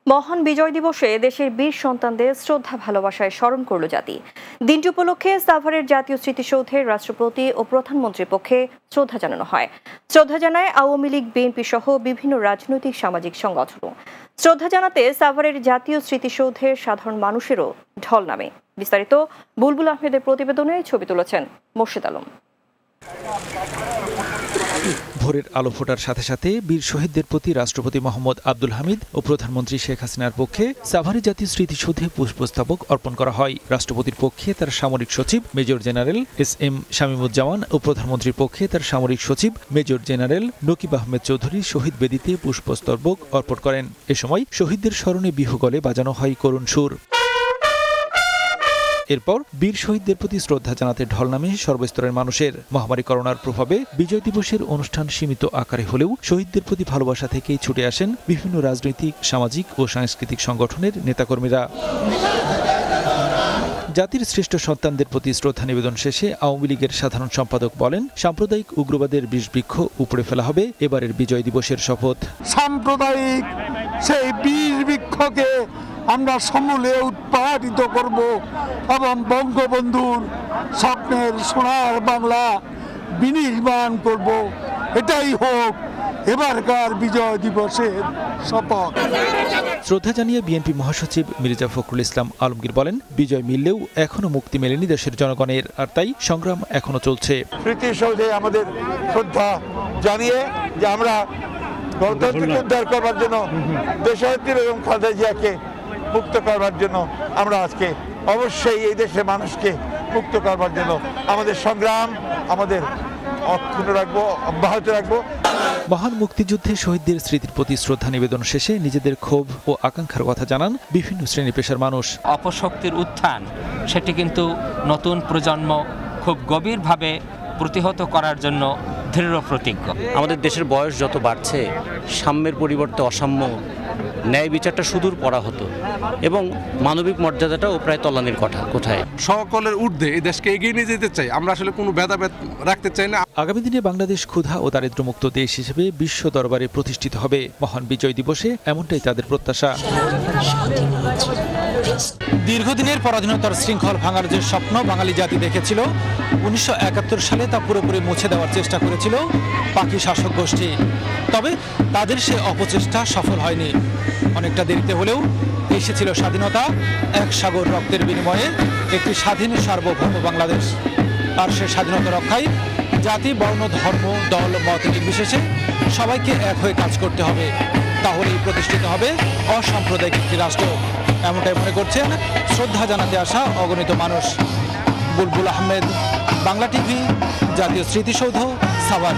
মহান বিজয় দিবসে দেশের বীর সন্তানদের শ্রদ্ধা ভালোবাসায় স্মরণ করল জাতি। দিনটি উপলক্ষে সাভারের জাতীয় স্মৃতিসৌধে রাষ্ট্রপতি ও প্রধানমন্ত্রীর পক্ষে শ্রদ্ধা জানানো হয়। শ্রদ্ধা জানায় আওয়ামী লীগ, বিএনপি সহ বিভিন্ন রাজনৈতিক সামাজিক সংগঠনও। শ্রদ্ধা জানাতে সাভারের জাতীয় স্মৃতিসৌধের সাধারণ মানুষেরও ঢল নামে। বিস্তারিত বুলবুল আহমেদের প্রতিবেদনে ছবি তুলেছেন মোর্শেদ আলম। ভোরের আলো ফোটার সাথে সাথে বীর শহীদদের প্রতি রাষ্ট্রপতি মোহাম্মদ আব্দুল হামিদ ও প্রধানমন্ত্রী শেখ হাসিনার পক্ষে সাভারে জাতীয় স্মৃতিসৌধে পুষ্পস্তবক অর্পণ করা হয়। রাষ্ট্রপতির পক্ষে তার সামরিক সচিব মেজর জেনারেল এস.এম. শামীমুজ্জামান ও প্রধানমন্ত্রীর পক্ষে তার সামরিক সচিব মেজর জেনারেল নকিব আহমেদ চৌধুরী শহীদ বেদিতে পুষ্পস্তবক অর্পণ করেন। এ সময় শহীদদের স্মরণে বিহুগলে বাজানো হয় করুণ সুর। এরপর বীর শহীদদের প্রতি শ্রদ্ধা জানাতে ঢল নামে সর্বস্তরের মানুষের। মহামারী করোনার প্রভাবে বিজয় দিবসের অনুষ্ঠান সীমিত আকারে হলেও শহীদদের প্রতি ভালোবাসা থেকেই ছুটে আসেন বিভিন্ন রাজনৈতিক, সামাজিক ও সাংস্কৃতিক সংগঠনের নেতাকর্মীরা। জাতির শ্রেষ্ঠ সন্তানদের প্রতি শ্রদ্ধা নিবেদন শেষে আওয়ামী লীগের সাধারণ সম্পাদক বলেন, সাম্প্রদায়িক উগ্রবাদের বিষবৃক্ষ উপড়ে ফেলা হবে এবারের বিজয় দিবসের শপথ। সাম্প্রদায়িক সেই বিষবৃক্ষকে আমরা সমূলে উৎপাদিত করব এবং বঙ্গবন্ধুর স্বপ্নের সোনার বাংলা বিনির্মাণ করব। এটাই হোক এবারকার বিজয় দিবসের শপথ। শ্রদ্ধা জানিয়ে বিএনপি মহাসচিব মির্জা ফখরুল ইসলাম আলমগীর বলেন, বিজয় মিললেও এখনো মুক্তি মেলেনি দেশের জনগণের, আর তাই সংগ্রাম এখনো চলছে। স্মৃতিসৌধে আমাদের শ্রদ্ধা জানিয়ে যে আমরা গণতন্ত্রকে উদ্ধার করবার জন্য, দেশনেত্রী বেগম খালেদা জিয়াকে মুক্ত করবার জন্য আমরা আজকে অবশ্যই এই দেশের মানুষকে মুক্ত করবার জন্য আমাদের সংগ্রাম আমাদের অক্ষুণ্ণ রাখবো, অব্যাহত রাখবো। মহান মুক্তিযুদ্ধে শহীদদের স্মৃতির প্রতি শ্রদ্ধা নিবেদন শেষে নিজেদের ক্ষোভ ও আকাঙ্ক্ষার কথা জানান বিভিন্ন শ্রেণী পেশার মানুষ। অপশক্তির উত্থান সেটি কিন্তু নতুন প্রজন্ম খুব গভীরভাবে প্রতিহত করার জন্য দৃঢ় প্রতিজ্ঞ। আমাদের দেশের বয়স যত বাড়ছে, সাম্যের পরিবর্তে অসাম্য, ন্যায় বিচারটা সুদূর পড়া হতো এবং মানবিক মর্যাদাটাও প্রায় তলানির কোঠায়। সকলের ঊর্ধ্বে এই দেশকে এগিয়ে নিয়ে যেতে চাই, আমরা আসলে কোনো ভেদাভেদ রাখতে চাই না। আগামী দিনে বাংলাদেশ ক্ষুধা ও দারিদ্র্যমুক্ত দেশ হিসেবে বিশ্ব দরবারে প্রতিষ্ঠিত হবে। মহান বিজয় দিবসে এমনটাই তাদের প্রত্যাশা। দীর্ঘদিনের পরাধীনতার শৃঙ্খল ভাঙার যে স্বপ্ন বাঙালি জাতি দেখেছিল, 1971 সালে তা পুরোপুরি মুছে দেওয়ার চেষ্টা করেছিল পাকি শাসক গোষ্ঠী। তবে তাদের সে অপচেষ্টা সফল হয়নি। অনেকটা দেরিতে হলেও এসেছিল স্বাধীনতা, এক সাগর রক্তের বিনিময়ে একটি স্বাধীন সার্বভৌম বাংলাদেশ। আর সে স্বাধীনতা রক্ষায় জাতি, বর্ণ, ধর্ম, দল, মত নির্বিশেষে সবাইকে এক হয়ে কাজ করতে হবে। তাহলেই প্রতিষ্ঠিত হবে অসাম্প্রদায়িক একটি রাষ্ট্র। এমনটাই মনে করছেন শ্রদ্ধা জানাতে আসা অগণিত মানুষ। বুলবুল আহমেদ, বাংলা টিভি, জাতীয় স্মৃতিসৌধ, সাভার।